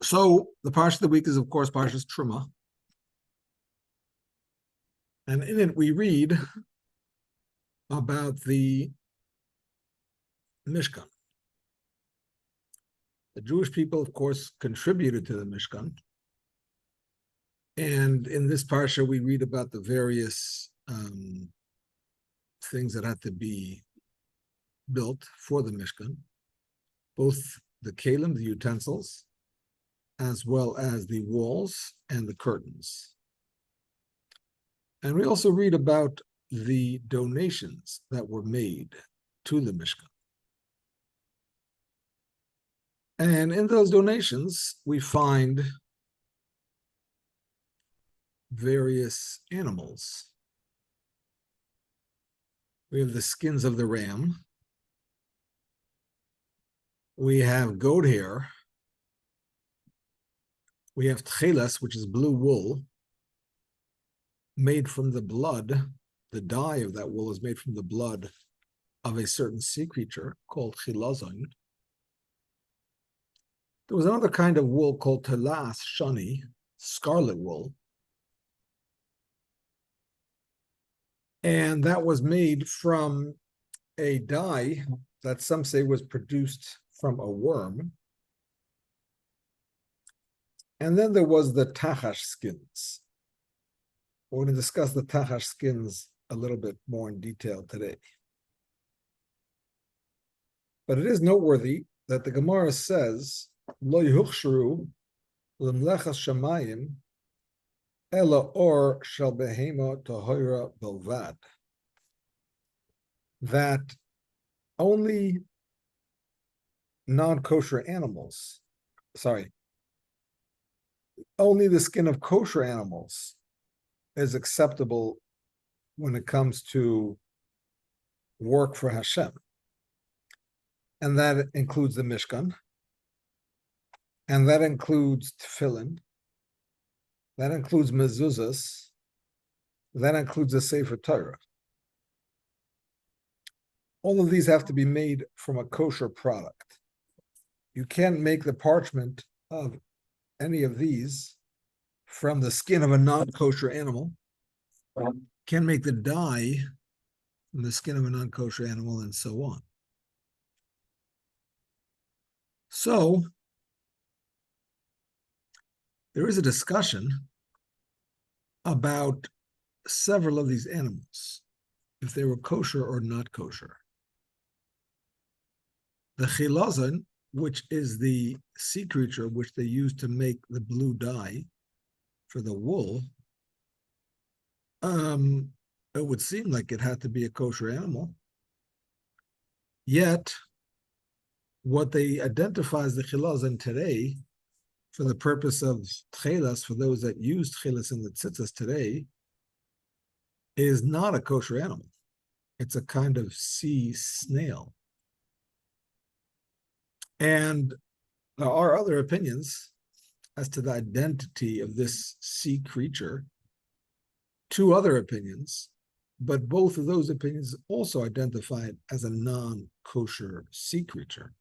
So the parsha of the week is, of course, Parshas Truma. And in it we read about the Mishkan. The Jewish people, of course, contributed to the Mishkan. And in this parsha, we read about the various things that had to be built for the Mishkan, both the kalim, the utensils, as well as the walls and the curtains. And we also read about the donations that were made to the Mishkan. And in those donations, we find various animals. We have the skins of the ram. We have goat hair. We have tchelas, which is blue wool, made from the blood. The dye of that wool is made from the blood of a certain sea creature called chilazon. There was another kind of wool called telas shani, scarlet wool. And that was made from a dye that some say was produced from a worm. And then there was the tachash skins. We're going to discuss the tachash skins a little bit more in detail today. But it is noteworthy that the Gemara says, Lo yuchshru lemlechas shamayim ela or shel behema tohira belvad. That only non-kosher animals, only the skin of kosher animals is acceptable when it comes to work for Hashem. And that includes the Mishkan, and that includes tefillin, that includes mezuzahs, that includes the Sefer Torah. All of these have to be made from a kosher product. You can't make the parchment of any of these from the skin of a non-kosher animal. Can't make the dye from the skin of a non-kosher animal, and so on. So there is a discussion about several of these animals, if they were kosher or not kosher. The chilazon, which is the sea creature which they use to make the blue dye for the wool, it would seem like it had to be a kosher animal. Yet, what they identify as the chilazon today, for the purpose of tchelas, for those that use tchelas in the tzitzis today, is not a kosher animal. It's a kind of sea snail. And there are other opinions as to the identity of this sea creature. Two other opinions, but both of those opinions also identify it as a non-kosher sea creature.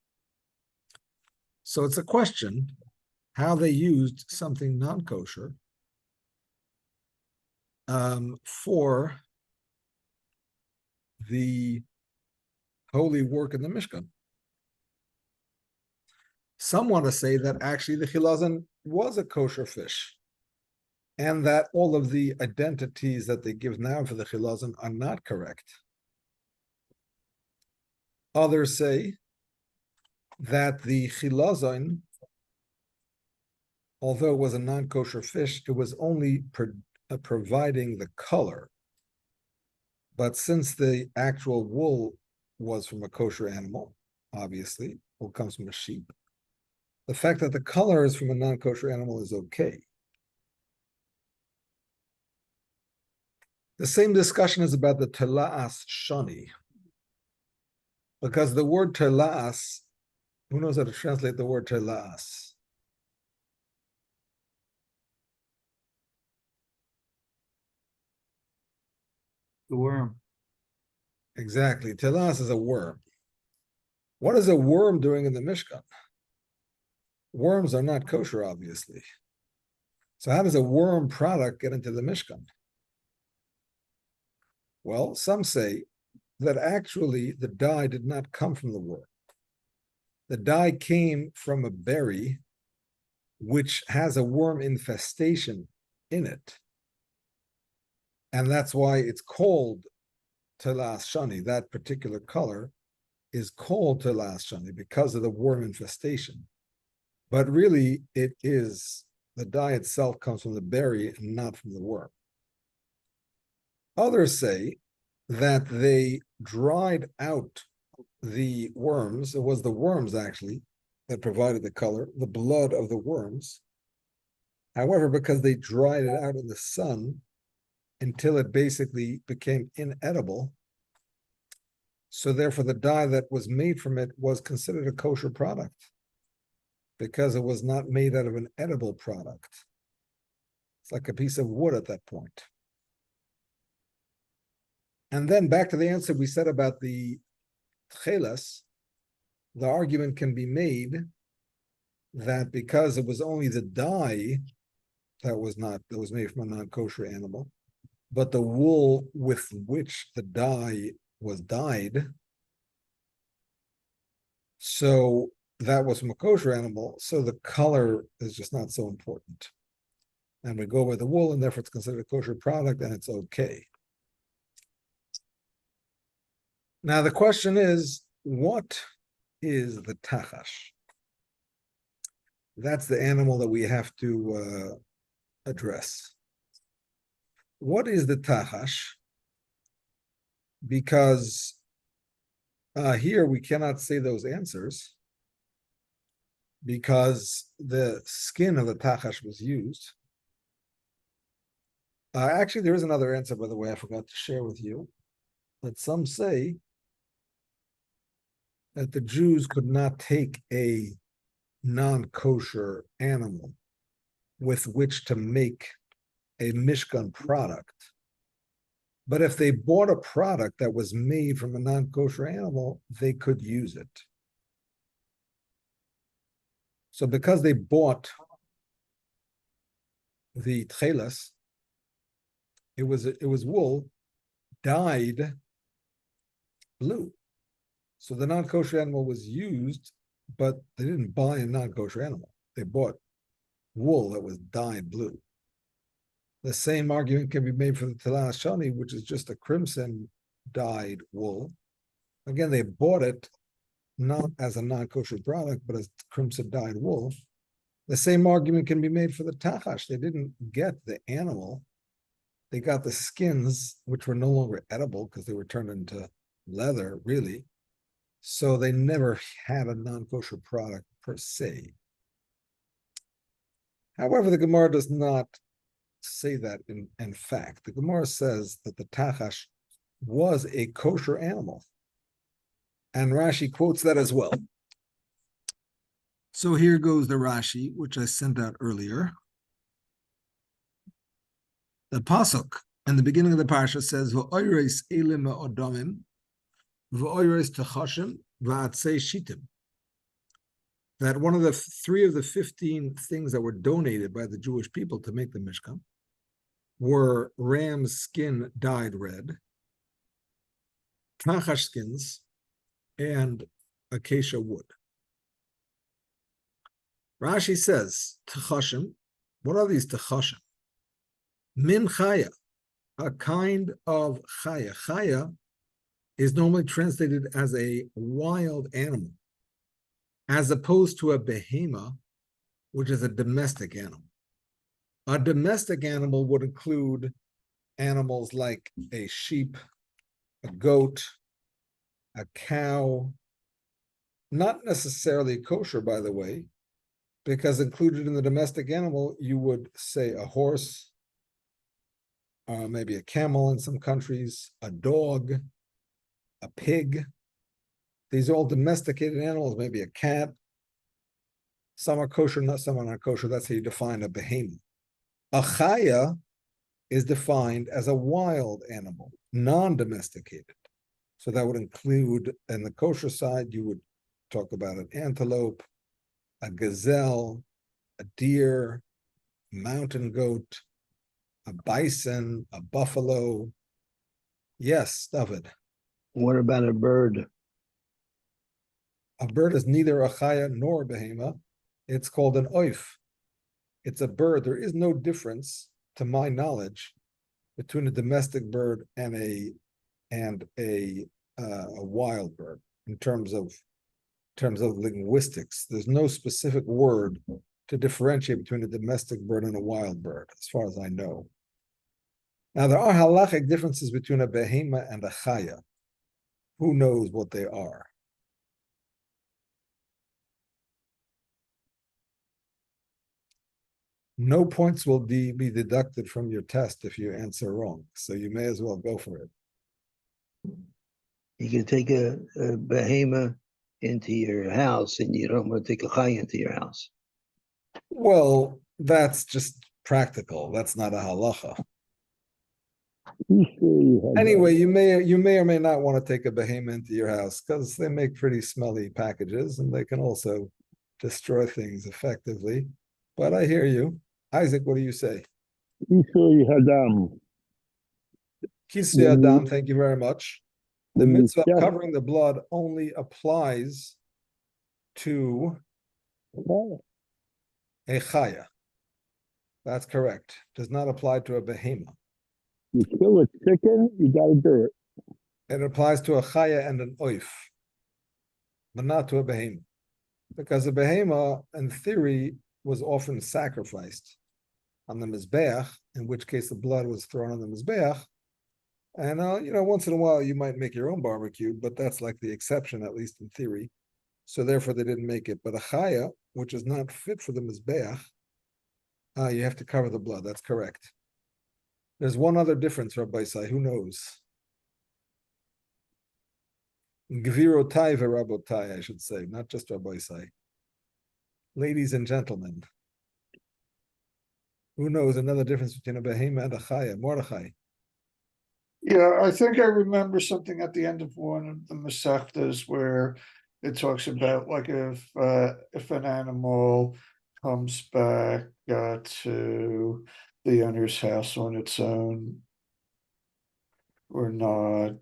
So it's a question how they used something non-kosher for the holy work in the Mishkan. Some want to say that actually the chilazon was a kosher fish, and that all of the identities that they give now for the chilazon are not correct. Others say that the chilazon, although it was a non-kosher fish, it was only providing the color. But since the actual wool was from a kosher animal, obviously, wool comes from a sheep, the fact that the color is from a non-kosher animal is okay. The same discussion is about the telas shani, because the word telas, who knows how to translate the word telas? The worm. Exactly. Telas is a worm. What is a worm doing in the Mishkan? worms are not kosher, obviously. So how does a worm product get into the Mishkan? Well, some say that actually the dye did not come from the worm. The dye came from a berry which has a worm infestation in it. And that's why it's called telas shani. That particular color is called telas shani because of the worm infestation. But really, it is the dye itself comes from the berry and not from the worm. Others say that they dried out the worms. It was the worms actually that provided the color, the blood of the worms. However, because they dried it out in the sun until it basically became inedible, so therefore the dye that was made from it was considered a kosher product because it was not made out of an edible product. It's like a piece of wood at that point. And then back to the answer we said about the tchelas, the argument can be made that because it was only the dye that was made from a non-kosher animal, but the wool with which the dye was dyed, so that was from a kosher animal, so the color is just not so important. And we go by the wool, and therefore it's considered a kosher product, and it's okay. Now the question is, what is the tachash? That's the animal that we have to address. What is the tachash? Because here we cannot say those answers because the skin of the tachash was used. Actually, there is another answer, by the way, I forgot to share with you. That some say that the Jews could not take a non-kosher animal with which to make a Mishkan product. But if they bought a product that was made from a non-kosher animal, they could use it. So because they bought the tchelas, it was wool dyed blue. So the non-kosher animal was used, but they didn't buy a non-kosher animal. They bought wool that was dyed blue. The same argument can be made for the telas shani, which is just a crimson dyed wool. Again, they bought it not as a non-kosher product, but as crimson dyed wool. The same argument can be made for the tachash. They didn't get the animal. They got the skins, which were no longer edible because they were turned into leather, really. So they never had a non-kosher product per se. However, the Gemara does not say that in fact. The Gemara says that the tachash was a kosher animal. And Rashi quotes that as well. So here goes the Rashi, which I sent out earlier. The pasuk in the beginning of the parsha says, "V'oyreis elim ha'odamim, v'oyreis tachashim, v'atzei shitim." That one of the 3 of the 15 things that were donated by the Jewish people to make the Mishkan were ram's skin dyed red, tachash skins, and acacia wood. Rashi says, Tachashim, what are these Tachashim? Min chaya, a kind of chaya. Chaya is normally translated as a wild animal, as opposed to a behema, which is a domestic animal. A domestic animal would include animals like a sheep, a goat, a cow, not necessarily kosher, by the way, because included in the domestic animal, you would say a horse, maybe a camel in some countries, a dog, a pig. These are all domesticated animals, maybe a cat. Some are kosher, some are not kosher. That's how you define a behemoth. A chaya is defined as a wild animal, non-domesticated. So that would include, in the kosher side, you would talk about an antelope, a gazelle, a deer, a mountain goat, a bison, a buffalo. Yes, David. What about a bird? A bird is neither a chaya nor a behema. It's called an oif. It's a bird. There is no difference, to my knowledge, between a domestic bird and a wild bird in terms of linguistics. There's no specific word to differentiate between a domestic bird and a wild bird, as far as I know. Now, there are halachic differences between a behema and a chaya. Who knows what they are? No points will be deducted from your test if you answer wrong, so you may as well go for it. You can take a behema into your house, and you don't want to take a chaya into your house. Well, that's just practical. That's not a halacha. Anyway, you may or may not want to take a behema into your house because they make pretty smelly packages and they can also destroy things effectively. But I hear you. Isaac, what do you say? Kisri Adam, thank you very much. The mitzvah of covering the blood only applies to a chaya. That's correct. Does not apply to a behema. You kill a chicken, you got to do it. It applies to a chaya and an oif, but not to a behema. Because a behema, in theory, was often sacrificed on the mizbeach, in which case the blood was thrown on the mizbeach. And, once in a while you might make your own barbecue, but that's like the exception, at least in theory. So therefore they didn't make it. But a chaya, which is not fit for the mizbeach, you have to cover the blood. That's correct. There's one other difference, Rabbi Isai. Who knows? Gvirotai v'rabotai, I should say, not just Rabbi Isai. Ladies and gentlemen, who knows another difference between a behema and a chaya? Mordechai. Yeah, I think I remember something at the end of one of the Masechtas where it talks about like if an animal comes back to the owner's house on its own or not.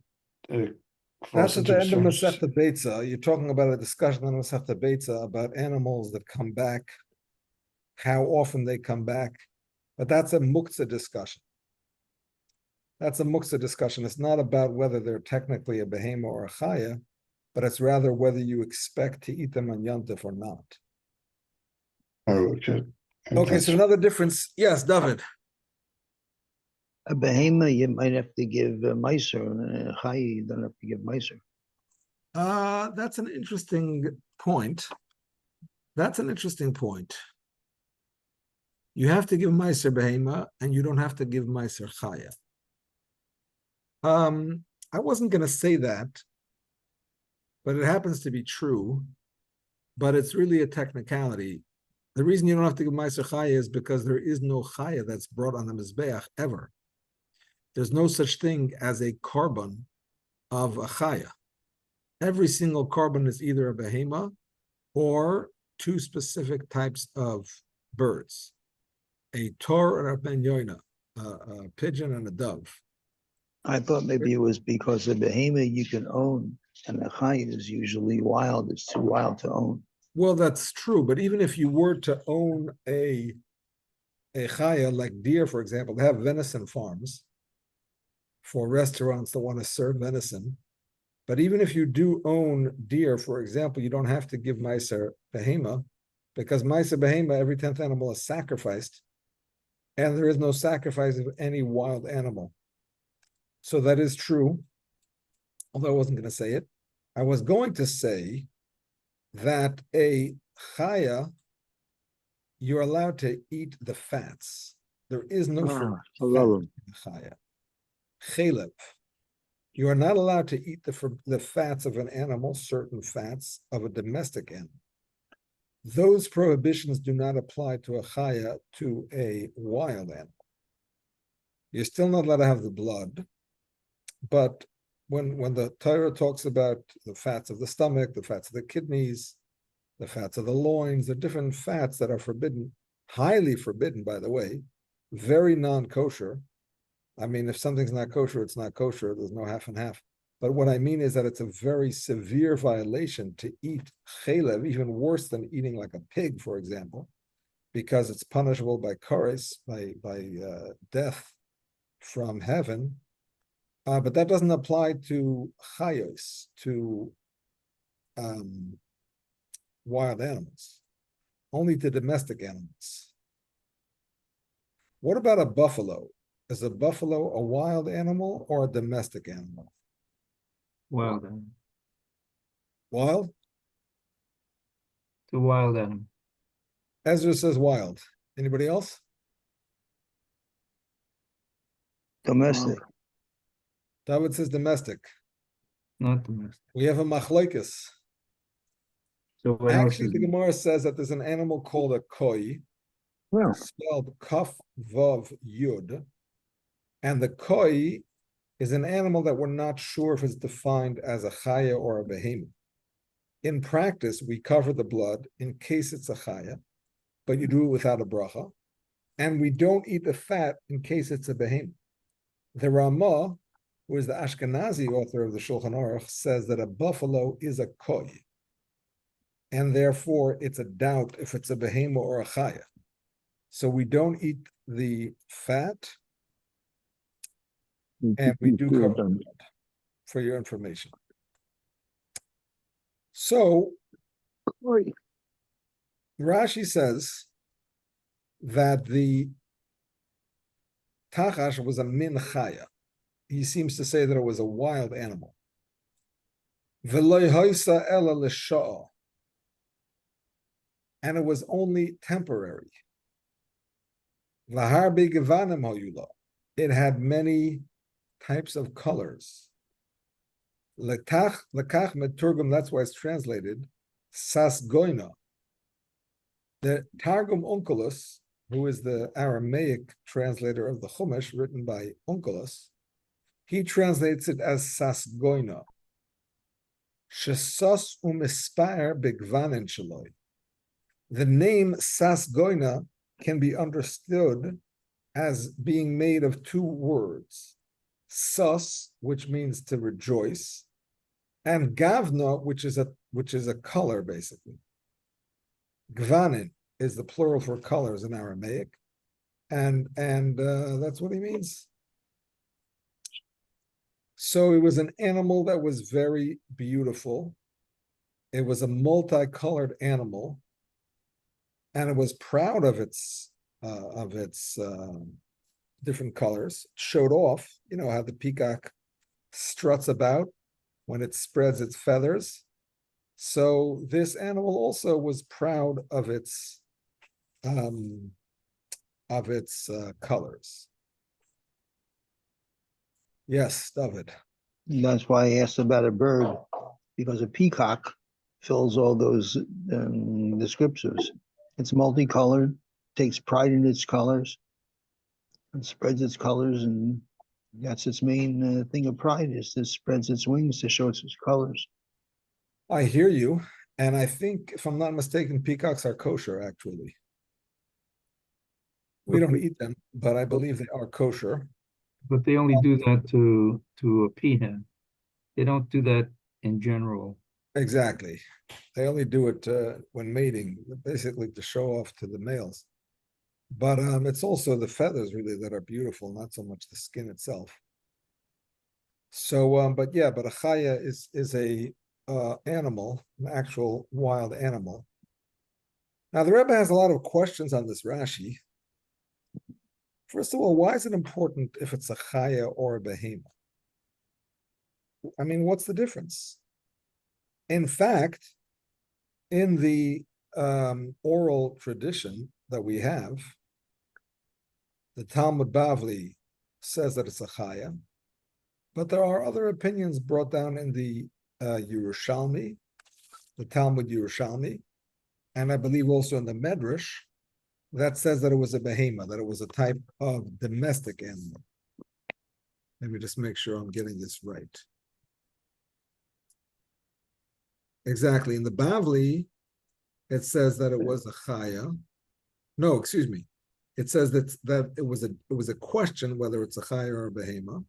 That's at the end of Masechta Beitza. You're talking about a discussion on Masechta Beitza about animals that come back, how often they come back. But that's a muktzah discussion. That's a muktzah discussion. It's not about whether they're technically a behema or a chaya, but it's rather whether you expect to eat them on Yom Tov or not. Oh, okay. Okay, so another difference. Yes, David. A behema, you might have to give meiser, and a chaya, you don't have to give meiser. That's an interesting point. That's an interesting point. You have to give meiser behema, and you don't have to give meiser chaya. I wasn't going to say that, but it happens to be true. But it's really a technicality. The reason you don't have to give meiser chaya is because there is no chaya that's brought on the mizbeach ever. There's no such thing as a korban of a chaya. Every single korban is either a behema or two specific types of birds, a tor and a ben yoina, a pigeon and a dove. I thought maybe it was because a behema you can own, and a chaya is usually wild. It's too wild to own. Well, that's true, but even if you were to own a chaya, like deer, for example, they have venison farms for restaurants that want to serve venison. But even if you do own deer, for example, you don't have to give meiser behema, because meiser behema, every 10th animal is sacrificed, and there is no sacrifice of any wild animal. So that is true, although I wasn't going to say it. I was going to say that a chaya, you're allowed to eat the fats. There is no fat in chaya. Chelep, you are not allowed to eat the fats of an animal, certain fats of a domestic animal. Those prohibitions do not apply to a chaya, to a wild animal. You're still not allowed to have the blood, but when the Torah talks about the fats of the stomach, the fats of the kidneys, the fats of the loins, the different fats that are forbidden, highly forbidden, by the way, very non-kosher. I mean, if something's not kosher, it's not kosher. There's no half and half. But what I mean is that it's a very severe violation to eat chelev, even worse than eating like a pig, for example, because it's punishable by kares, by death from heaven. But that doesn't apply to chayos, to wild animals, only to domestic animals. What about a buffalo? Is a buffalo a wild animal or a domestic animal? Wild animal. Wild? It's a wild animal. Ezra says wild. Anybody else? Domestic. David says domestic. Not domestic. We have a machlokes. So what else Actually, is the it? Gemara says that there's an animal called a koi, Well, spelled kaf vav yud, and the koi is an animal that we're not sure if it's defined as a chaya or a behemoth. In practice, we cover the blood in case it's a chaya, but you do it without a bracha, and we don't eat the fat in case it's a behemoth. The Ramah, who is the Ashkenazi author of the Shulchan Aruch, says that a buffalo is a koi, and therefore it's a doubt if it's a behemoth or a chaya. So we don't eat the fat, and we do cover the blood, for your information. So Rashi says that the Tachash was a min chaya. He seems to say that it was a wild animal. V'lo hoisa ela l'sha'a. And it was only temporary. V'harbe gevanim hoyula. It had many types of colors. Lekach meturgum, that's why it's translated, sas goina. The Targum Onkelos, who is the Aramaic translator of the Chumash, written by Onkelos, he translates it as sas goina. Shesas umispaer begvanen shaloi. The name sas goina can be understood as being made of two words. Sus, which means to rejoice, and gavna, which is a color, basically. Gvanin is the plural for colors in Aramaic, and that's what he means. So it was an animal that was very beautiful. It was a multicolored animal, and it was proud of its different colors. It showed off, how the peacock struts about when it spreads its feathers. So this animal also was proud of its colors. Yes, David. That's why I asked about a bird, because a peacock fills all those descriptors. It's multicolored, takes pride in its colors, and spreads its colors, and that's its main thing of pride, is it spreads its wings to show its colors. I hear you, and I think, if I'm not mistaken, peacocks are kosher, actually. We don't eat them, but I believe they are kosher. But they only do that to a peahen. They don't do that in general. Exactly. They only do it when mating, basically to show off to the males. But it's also the feathers, really, that are beautiful, not so much the skin itself. So, but a chaya is a animal, an actual wild animal. Now, the Rebbe has a lot of questions on this Rashi. First of all, why is it important if it's a chaya or a behemoth? I mean, what's the difference? In fact, in the oral tradition that we have, the Talmud Bavli says that it's a chaya, but there are other opinions brought down in the Yerushalmi, the Talmud Yerushalmi, and I believe also in the Medrash, that says that it was a behemoth, that it was a type of domestic animal. Let me just make sure I'm getting this right. Exactly. In the Bavli, it says that it was a chaya. No, excuse me. It says that it was a question whether it's a chaya or a behema.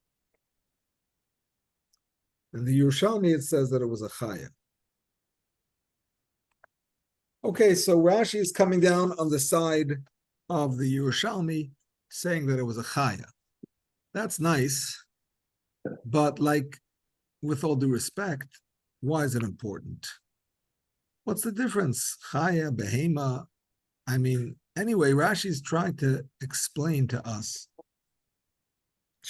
In the Yerushalmi, it says that it was a chaya. Okay, so Rashi is coming down on the side of the Yerushalmi, saying that it was a chaya. That's nice, but like, with all due respect, why is it important? What's the difference? Chaya, behema. I mean, anyway, Rashi's trying to explain to us,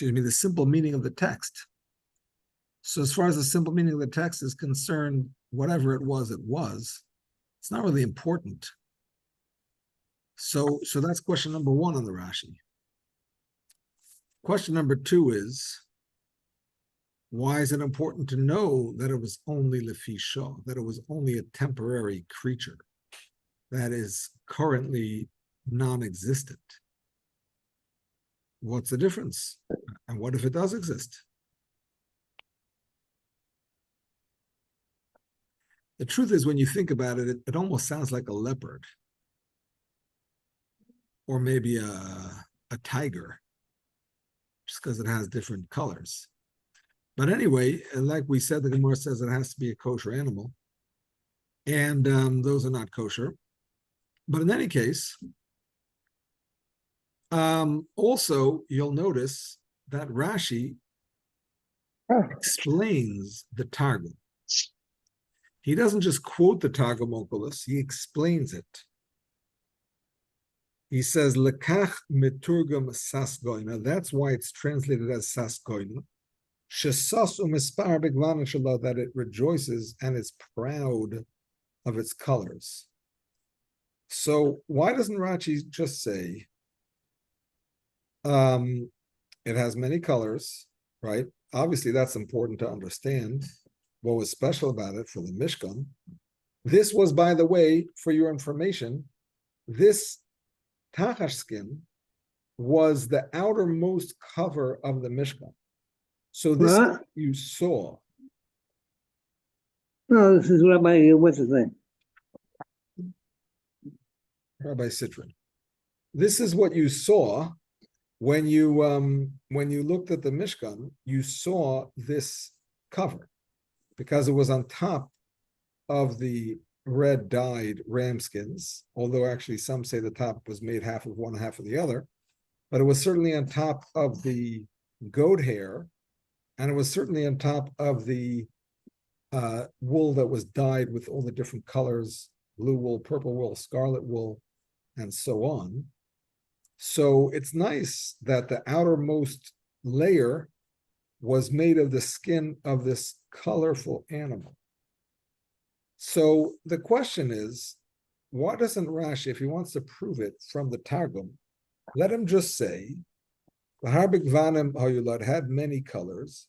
the simple meaning of the text. So as far as the simple meaning of the text is concerned, whatever it was, it's not really important. So that's question number one on the Rashi. Question number two is, why is it important to know that it was only lefisha, that it was only a temporary creature that is currently non-existent? What's the difference? And what if it does exist? The truth is, when you think about it, it almost sounds like a leopard. Or maybe a tiger, just because it has different colors. But anyway, like we said, the Gemara says it has to be a kosher animal. And those are not kosher. But in any case, also, you'll notice that Rashi explains the Targum. He doesn't just quote the Targum Onkelos, he explains it. He says, Lekach miturgum sasgoina. That's why it's translated as sasgoina. Shesas umispar beglan shalom, that it rejoices and is proud of its colors. So why doesn't Rashi just say, it has many colors, right? Obviously, that's important to understand what was special about it for the Mishkan. This was, by the way, for your information, this Tachash skin was the outermost cover of the Mishkan. So this is what you saw. No, this is Rabbi, what's his name? Rabbi Citron. This is what you saw when you looked at the Mishkan. You saw this cover because it was on top of the red dyed ram skins, although actually some say the top was made half of one, half of the other, but it was certainly on top of the goat hair, and it was certainly on top of the wool that was dyed with all the different colors, blue wool, purple wool, scarlet wool, and so on. So it's nice that the outermost layer was made of the skin of this colorful animal. So the question is, why doesn't Rashi, if he wants to prove it from the Targum, let him just say, Hayulad had many colors,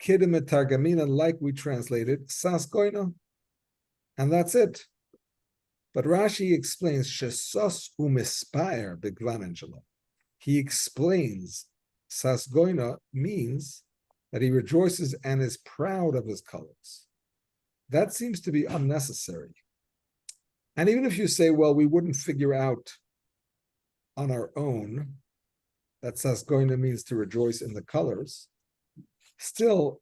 Kidim et Targamina, like we translated, Saskoina, and that's it. But Rashi explains, Shesas umispire begvanangela. He explains, Sasgoina means that he rejoices and is proud of his colors. That seems to be unnecessary. And even if you say, well, we wouldn't figure out on our own that Sasgoina means to rejoice in the colors, still,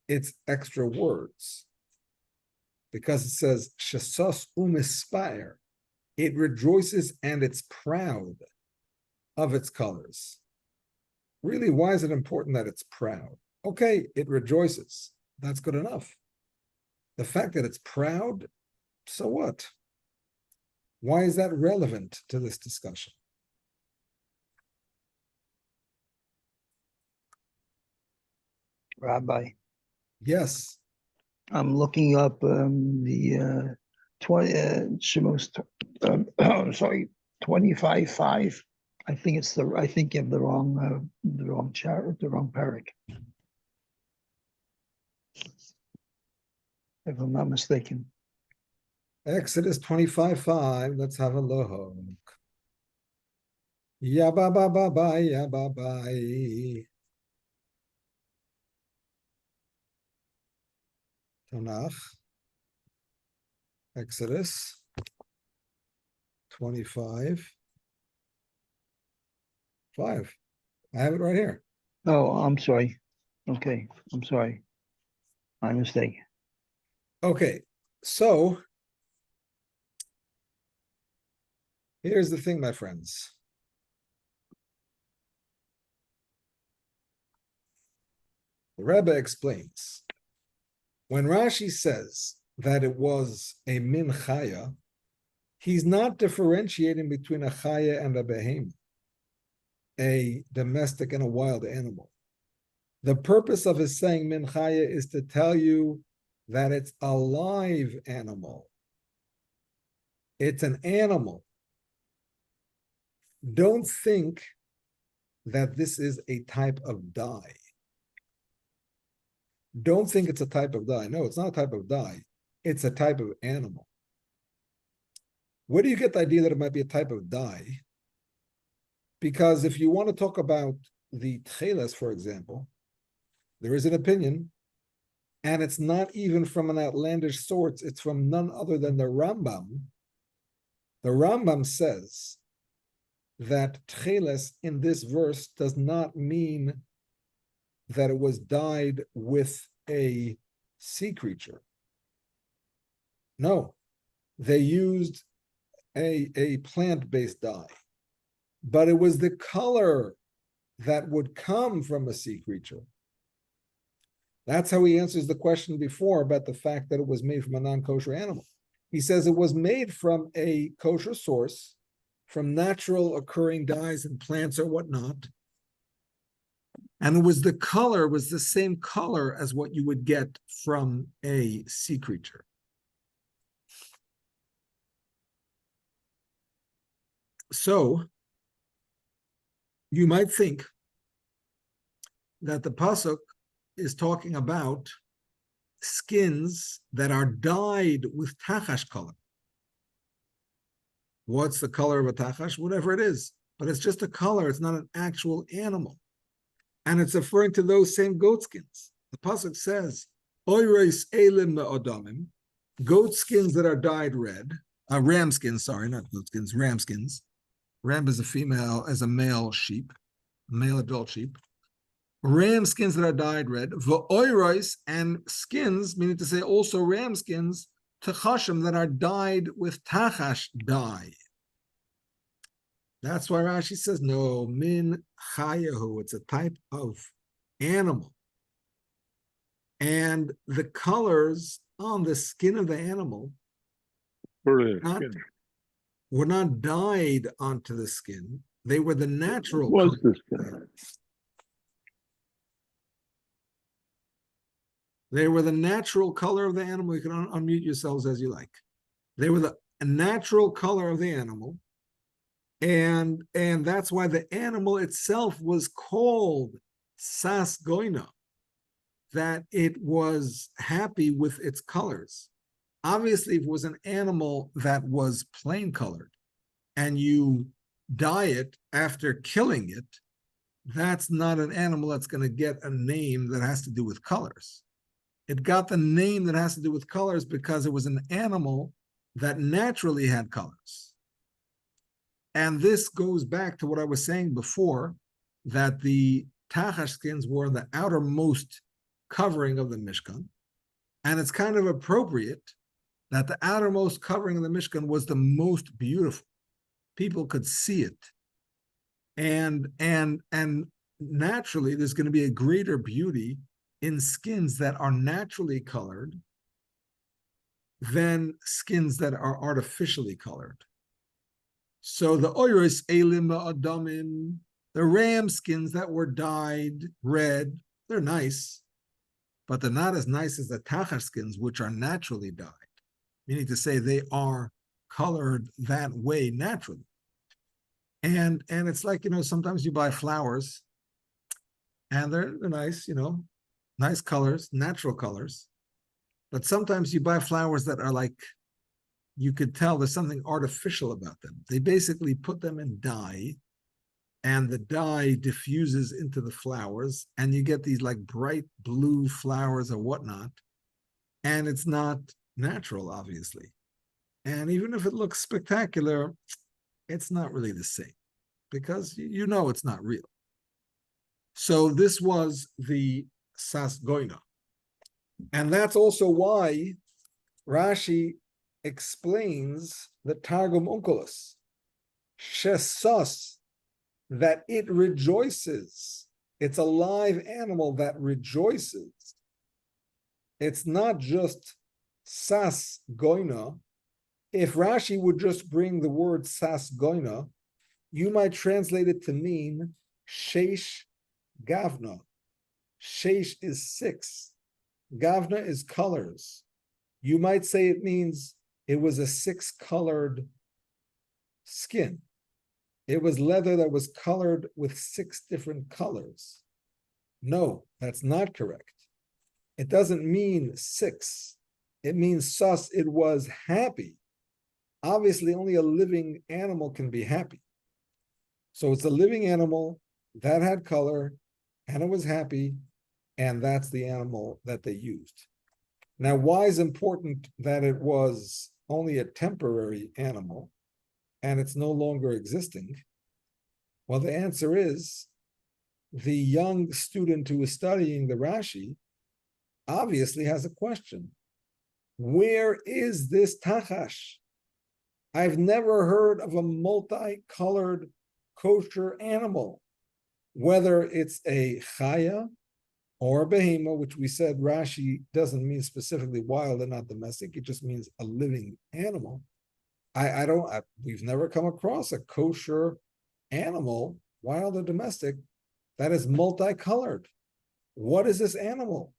it's extra words. Because it says, Shesas umispire. It rejoices and it's proud of its colors. Really, why is it important that it's proud? Okay, it rejoices. That's good enough. The fact that it's proud, so what? Why is that relevant to this discussion? Rabbi, Yes. I'm looking up the 20 Shemos, I'm sorry, 25:5. I think you have the wrong parak. If I'm not mistaken. Exodus 25:5. Let's have a look. Ya ba ba ba ba ya ba ba. Tanakh. Exodus 25. 5. I have it right here. Oh, I'm sorry. Okay, I'm sorry. My mistake. Okay, so here's the thing, my friends. The Rebbe explains, when Rashi says that it was a min chaya, he's not differentiating between a chaya and a behemoth, a domestic and a wild animal. The purpose of his saying min chaya is to tell you that it's a live animal. It's an animal. Don't think that this is a type of dye. Don't think it's a type of dye. No, it's not a type of dye. It's a type of animal. Where do you get the idea that it might be a type of dye? Because if you want to talk about the tcheles, for example, there is an opinion, and it's not even from an outlandish source. It's from none other than the Rambam. The Rambam says that tcheles in this verse does not mean that it was dyed with a sea creature. No, they used a plant-based dye, but it was the color that would come from a sea creature. That's how he answers the question before about the fact that it was made from a non-kosher animal. He says it was made from a kosher source, from natural occurring dyes and plants or whatnot. And it was the color was the same color as what you would get from a sea creature. So you might think that the pasuk is talking about skins that are dyed with tachash color. What's the color of a tachash? Whatever it is, but it's just a color. It's not an actual animal. And it's referring to those same goat skins. The pasuk says, "Oireis elim me'odamim," goat skins that are dyed red. Ram skins, sorry, not goat skins, ram skins. Ram is a male sheep, male adult sheep. Ram skins that are dyed red. V'oireis, and skins, meaning to say also ram skins, techashim, that are dyed with tachash dye. That's why Rashi says, no, min chayahu, it's a type of animal. And the colors on the skin of the animal were not dyed onto the skin. They were the natural Was color. this? They were the natural color of the animal. You can unmute yourselves as you like. They were the natural color of the animal. And that's why the animal itself was called sas goina, that it was happy with its colors. Obviously, if it was an animal that was plain colored and you dye it after killing it, that's not an animal that's going to get a name that has to do with colors. It got the name that has to do with colors because it was an animal that naturally had colors. And this goes back to what I was saying before, that the tachash skins were the outermost covering of the Mishkan. And it's kind of appropriate that the outermost covering of the Mishkan was the most beautiful. People could see it. And naturally, there's going to be a greater beauty in skins that are naturally colored than skins that are artificially colored. So the oiris elim adamim, the ram skins that were dyed red, they're nice, but they're not as nice as the tachash skins, which are naturally dyed. Meaning to say they are colored that way naturally. And it's like, sometimes you buy flowers and they're nice, nice colors, natural colors. But sometimes you buy flowers that are like, you could tell there's something artificial about them. They basically put them in dye, and the dye diffuses into the flowers, and you get these like bright blue flowers or whatnot, and it's not natural, obviously. And even if it looks spectacular, it's not really the same because you know it's not real. So this was the Sas Goina. And that's also why Rashi explains the Targum Onkelos, Shesas, that it rejoices. It's a live animal that rejoices. It's not just Sas Goina. If Rashi would just bring the word Sas Goina, you might translate it to mean Sheish Gavna. Sheish is 6. Gavna is colors. You might say it means it was a 6-colored skin. It was leather that was colored with 6 different colors. No, that's not correct. It doesn't mean 6. It means sus, it was happy. Obviously, only a living animal can be happy. So it's a living animal that had color and it was happy, and that's the animal that they used. Now, why is it important that it was only a temporary animal and it's no longer existing? Well, the answer is the young student who is studying the Rashi obviously has a question. Where is this tachash? I've never heard of a multicolored kosher animal, whether it's a chaya or a behema, which we said Rashi doesn't mean specifically wild and not domestic. It just means a living animal. We've never come across a kosher animal, wild or domestic, that is multicolored. What is this animal?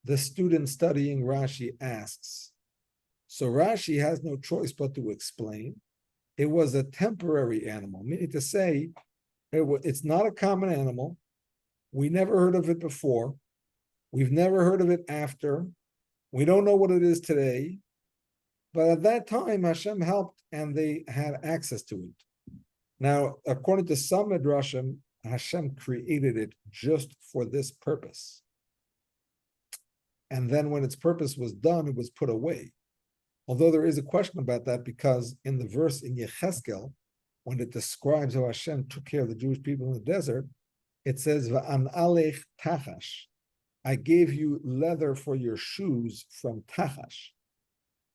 The student studying Rashi asks. So Rashi has no choice but to explain. It was a temporary animal, meaning to say it's not a common animal. We never heard of it before. We've never heard of it after. We don't know what it is today. But at that time, Hashem helped and they had access to it. Now, according to some Midrashim, Hashem created it just for this purpose. And then when its purpose was done, it was put away. Although there is a question about that, because in the verse in Yecheskel, when it describes how Hashem took care of the Jewish people in the desert, it says, V'an alech tachash. I gave you leather for your shoes from tachash.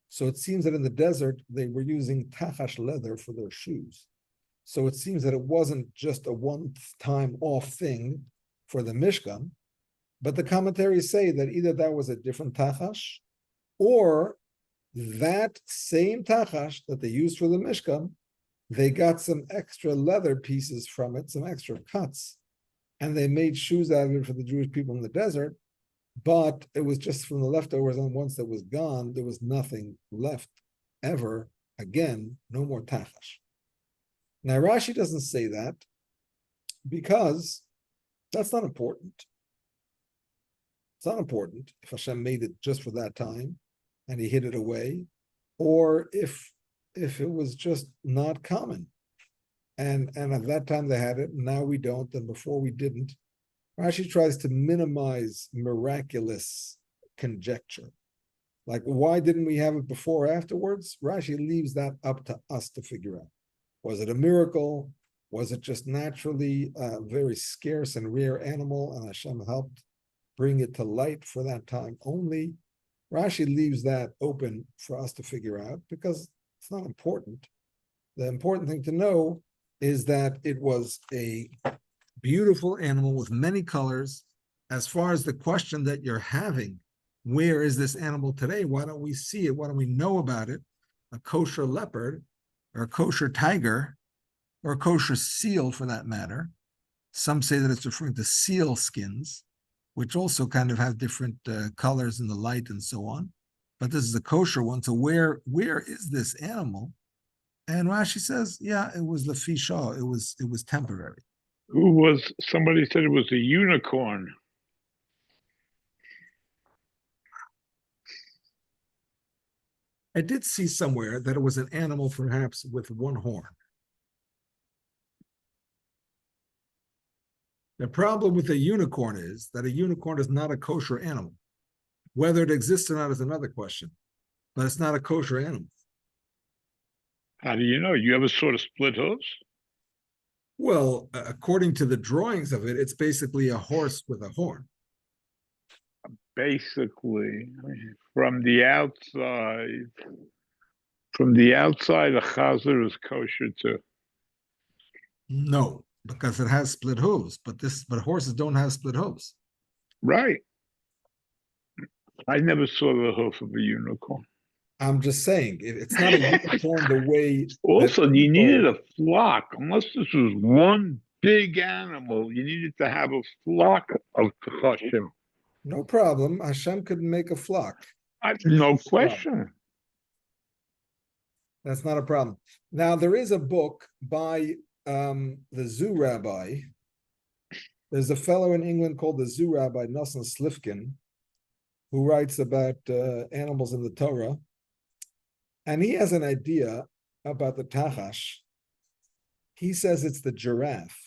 So it seems that in the desert, they were using tachash leather for their shoes. So it seems that it wasn't just a one-time off thing for the Mishkan, but the commentaries say that either that was a different tachash, or that same tachash that they used for the Mishkan, they got some extra leather pieces from it, some extra cuts, and they made shoes out of it for the Jewish people in the desert, but it was just from the leftovers, and once that was gone, there was nothing left ever again, no more tachash. Now, Rashi doesn't say that because that's not important. It's not important if Hashem made it just for that time and he hid it away, or if it was just not common. And at that time they had it, now we don't, and before we didn't. Rashi tries to minimize miraculous conjecture. Like, why didn't we have it before or afterwards? Rashi leaves that up to us to figure out. Was it a miracle? Was it just naturally a very scarce and rare animal, and Hashem helped bring it to light for that time only? Rashi leaves that open for us to figure out because it's not important. The important thing to know is that it was a beautiful animal with many colors. As far as the question that you're having, where is this animal today? Why don't we see it? Why don't we know about it? A kosher leopard or a kosher tiger or a kosher seal for that matter. Some say that it's referring to seal skins, which also kind of have different colors in the light and so on. But this is a kosher one. So where is this animal? And Rashi says, yeah, it was lefisha. It was temporary. Somebody said it was a unicorn. I did see somewhere that it was an animal perhaps with one horn. The problem with a unicorn is that a unicorn is not a kosher animal. Whether it exists or not is another question, but it's not a kosher animal. How do you know? You ever saw the split hooves? Well, according to the drawings of it, it's basically a horse with a horn. Basically, I mean, from the outside, a chazer is kosher too. No, because it has split hooves, but horses don't have split hooves. Right. I never saw the hoof of a unicorn. I'm just saying, it's not a unicorn the way that Also, you needed people- a flock. Unless this was one big animal, you needed to have a flock of tchashim. no problem. Hashem could make a flock. No question. That's not a problem. Now, there is a book by the zoo rabbi. There's a fellow in England called the zoo rabbi, Nosson Slifkin, who writes about animals in the Torah. And he has an idea about the tachash. He says it's the giraffe.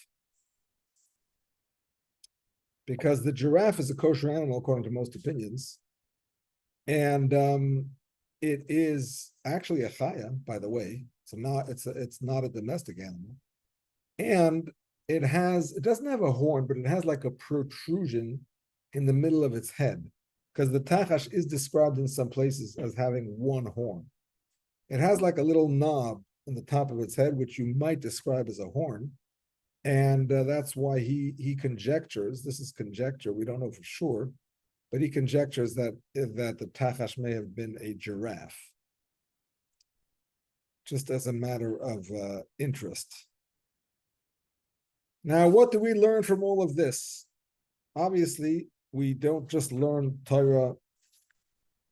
Because the giraffe is a kosher animal, according to most opinions. And it is actually a chaya, by the way. It's not a domestic animal. And it doesn't have a horn, but it has like a protrusion in the middle of its head. Because the tachash is described in some places as having one horn. It has like a little knob in the top of its head, which you might describe as a horn. And that's why he conjectures, this is conjecture, we don't know for sure, but he conjectures that the tachash may have been a giraffe. Just as a matter of interest. Now, what do we learn from all of this? Obviously, we don't just learn Torah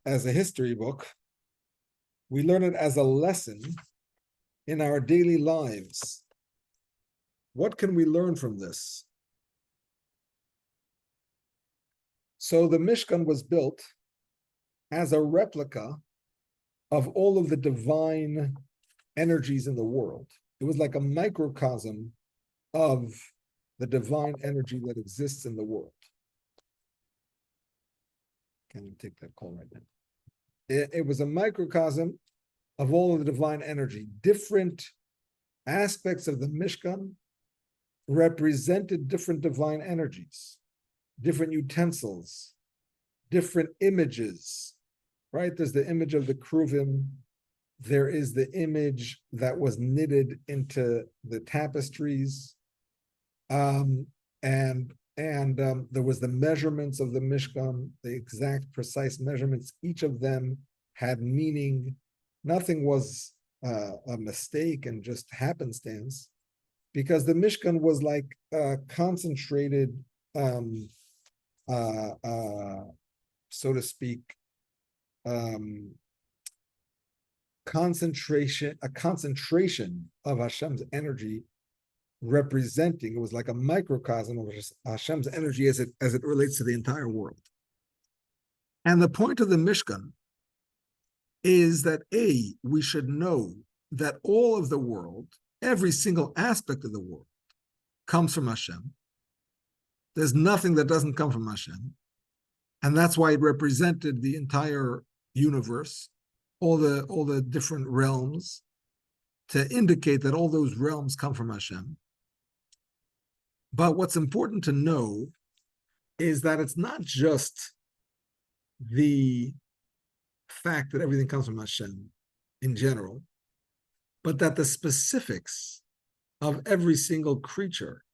as a history book. We learn it as a lesson in our daily lives. What can we learn from this? So the Mishkan was built as a replica of all of the divine energies in the world. It was like a microcosm of the divine energy that exists in the world. Can you take that call right now? It was a microcosm of all of the divine energy. Different aspects of the Mishkan represented different divine energies, different utensils, different images, right? There's the image of the Kruvim. There is the image that was knitted into the tapestries. And there was the measurements of the Mishkan, the exact precise measurements. Each of them had meaning. Nothing was a mistake and just happenstance, because the Mishkan was like concentrated, so to speak, a concentration of Hashem's energy, representing. It was like a microcosm of Hashem's energy as it relates to the entire world. And the point of the Mishkan is that we should know that all of the world, every single aspect of the world, comes from Hashem. There's nothing that doesn't come from Hashem. And that's why it represented the entire universe, all the different realms, to indicate that all those realms come from Hashem. But what's important to know is that it's not just the fact that everything comes from Hashem in general, but that the specifics of every single creature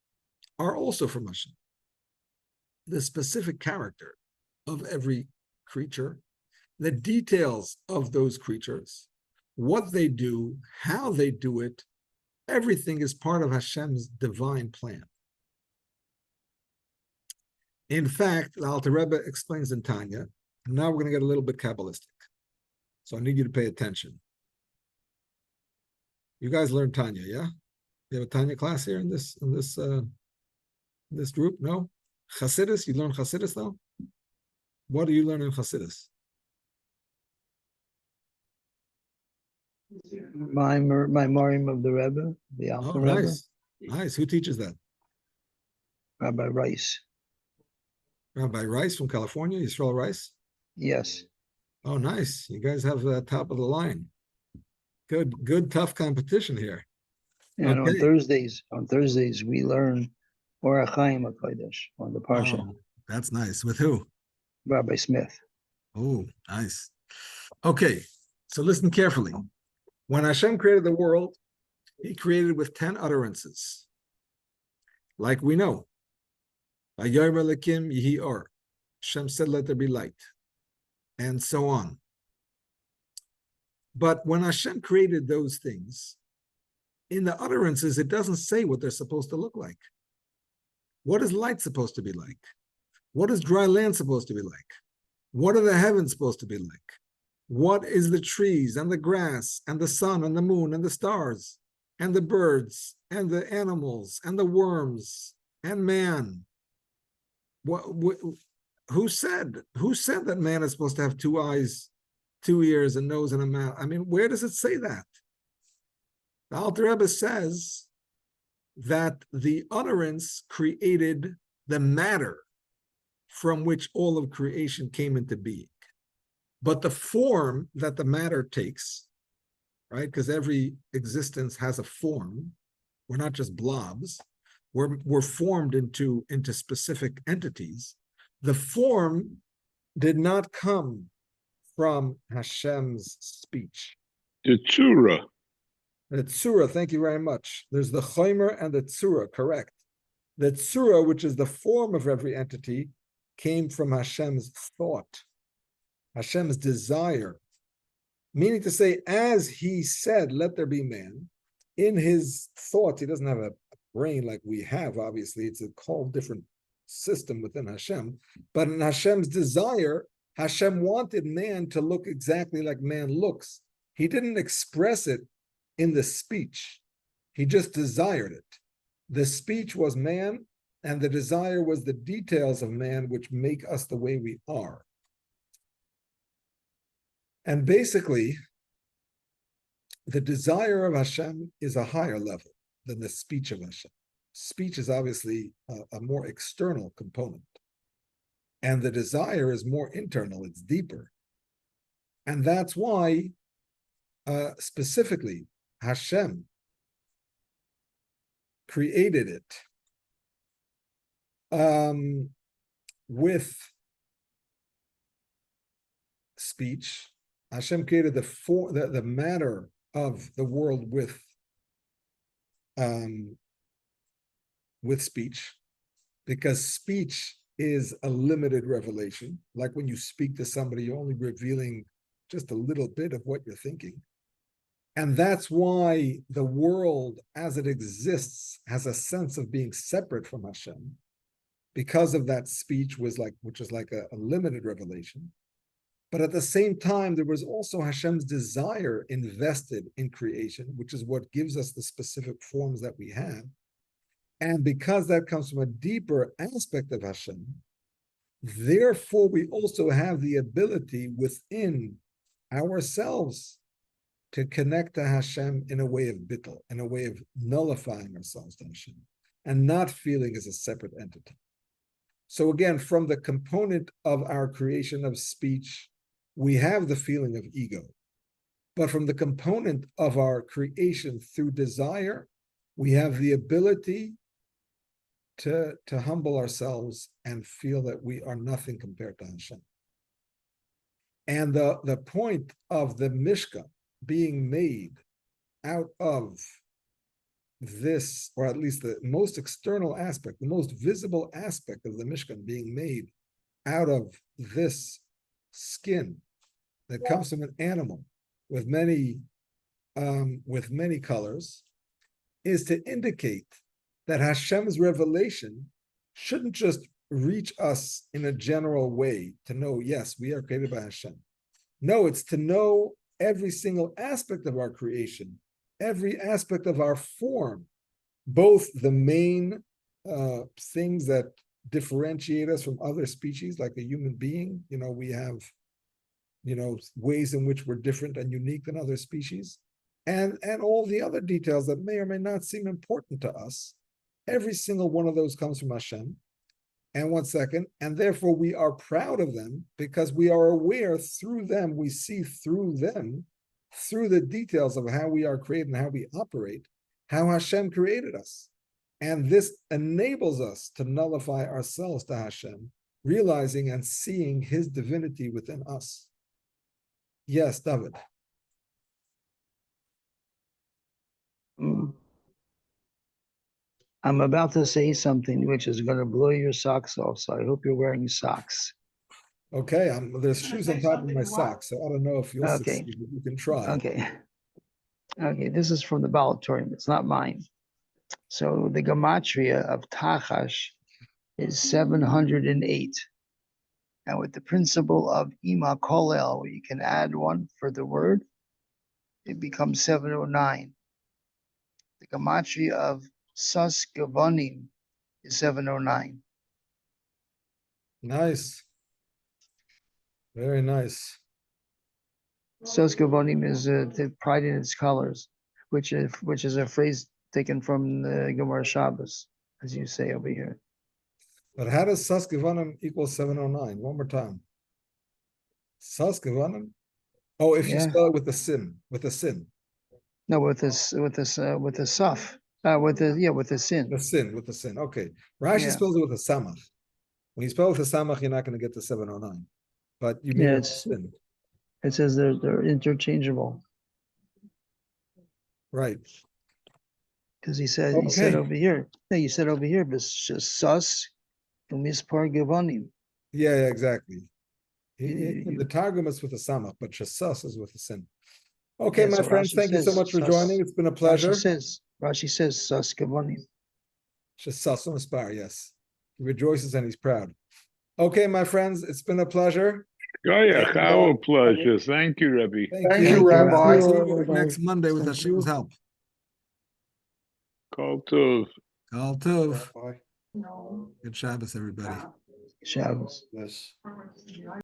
are also from Hashem. The specific character of every creature, the details of those creatures, what they do, how they do it, everything is part of Hashem's divine plan. In fact, the Alter Rebbe explains in Tanya, and now we're going to get a little bit Kabbalistic. So I need you to pay attention. You guys learn Tanya, yeah? You have a Tanya class here in this group? No? Chassidus? You learn Chassidus though? What do you learn in Chassidus? My Marim of the Rebbe, the Alter Oh, Rebbe, nice. Nice. Who teaches that? Rabbi Rice. Rabbi Rice from California, Yisrael Rice? Yes. Oh, nice. You guys have the top of the line. Good, tough competition here. And Okay. on Thursdays, we learn Orach Chaim HaKodesh on the Parsha, Oh, that's nice. With who? Rabbi Smith. Oh, nice. Okay, so listen carefully. When Hashem created the world, he created with 10 utterances. Like we know. Vayomer Elokim Yehi Or. Hashem said, let there be light. And so on. But when Hashem created those things, in the utterances, it doesn't say what they're supposed to look like. What is light supposed to be like? What is dry land supposed to be like? What are the heavens supposed to be like? What is the trees and the grass and the sun and the moon and the stars and the birds and the animals and the worms and man? Who said that man is supposed to have 2 eyes, 2 ears, a nose, and a mouth? I mean, where does it say that? The Alter Rebbe says that the utterance created the matter from which all of creation came into being. But the form that the matter takes, right? Because every existence has a form. We're not just blobs. We're formed into specific entities. The form did not come from Hashem's speech. The Tzura. The Tzura, thank you very much. There's the Chomer and the Tzura, correct. The Tzura, which is the form of every entity, came from Hashem's thought, Hashem's desire. Meaning to say, as he said, let there be man, in his thoughts, he doesn't have a brain like we have, obviously. It's a whole different system within Hashem. But in Hashem's desire, Hashem wanted man to look exactly like man looks. He didn't express it in the speech. He just desired it. The speech was man, and the desire was the details of man which make us the way we are. And basically, the desire of Hashem is a higher level than the speech of Hashem. Speech is obviously a more external component. And the desire is more internal, it's deeper. And that's why, specifically, Hashem created it with speech. Hashem created the matter of the world with speech, because speech is a limited revelation. Like when you speak to somebody, you're only revealing just a little bit of what you're thinking. And that's why the world as it exists has a sense of being separate from Hashem, because of that speech which is like a limited revelation. But at the same time, there was also Hashem's desire invested in creation, which is what gives us the specific forms that we have. And because that comes from a deeper aspect of Hashem, therefore we also have the ability within ourselves to connect to Hashem in a way of bittul, in a way of nullifying ourselves to Hashem, and not feeling as a separate entity. So again, from the component of our creation of speech, we have the feeling of ego. But from the component of our creation through desire, we have the ability to humble ourselves and feel that we are nothing compared to Hashem. And the point of the Mishkan being made out of this, or at least the most external aspect, the most visible aspect of the Mishkan being made out of this skin that comes from an animal with many colors, is to indicate that Hashem's revelation shouldn't just reach us in a general way to know, yes, we are created by Hashem. No, it's to know every single aspect of our creation, every aspect of our form, both the main things that differentiate us from other species, like a human being. We have, ways in which we're different and unique than other species, and all the other details that may or may not seem important to us. Every single one of those comes from Hashem. And one second, and therefore we are proud of them because we are aware through them, we see through them through the details of how we are created and how we operate, how Hashem created us. And this enables us to nullify ourselves to Hashem, realizing and seeing his divinity within us. Yes, David. I'm about to say something which is going to blow your socks off, so I hope you're wearing socks. Okay, there's shoes on top of my socks, so I don't know if you'll Okay. succeed, but you can try. Okay. Okay, this is from the Balatorium. It's not mine. So the gematria of Tachash is 708. And with the principle of Ima Kolel, where you can add one for the word, it becomes 709. The gematria of Sus Gavonim is 709. Nice. Very nice. Sus Gavonim is the pride in its colors, which is a phrase taken from the Gemara Shabbos, as you say over here. But how does Saskivanim equal 709? One more time. Saskivanim? Oh, if you Yeah. spell it with a sin, No, with the suf, with the sin. with the sin. Okay. Rashi Yeah. spells it with a samach. When you spell with a samach, you're not going to get to 709. But you mean Yeah, it with a sin. it says they're interchangeable. Right. Because he said Okay. over here. No, you said over here, but it's just sus and mispar gevonim. Yeah, exactly. In You- the Targum, it's with a samach, but shasas is with a sin. Okay, Yeah, my so friends, Rashi thank you so says much for sus. joining. It's been a pleasure. Rashi says sus gevonim. Shasas on aspire, yes. He rejoices and he's proud. Okay, my friends, it's been a pleasure. Goyach, our pleasure. Thank you, Rebbe. Thank you, Rabbi. See you next Monday with Hashem's help. Kol Tov. Kol Tov. Rabbi. Good Shabbos, everybody. Shabbos. Yes.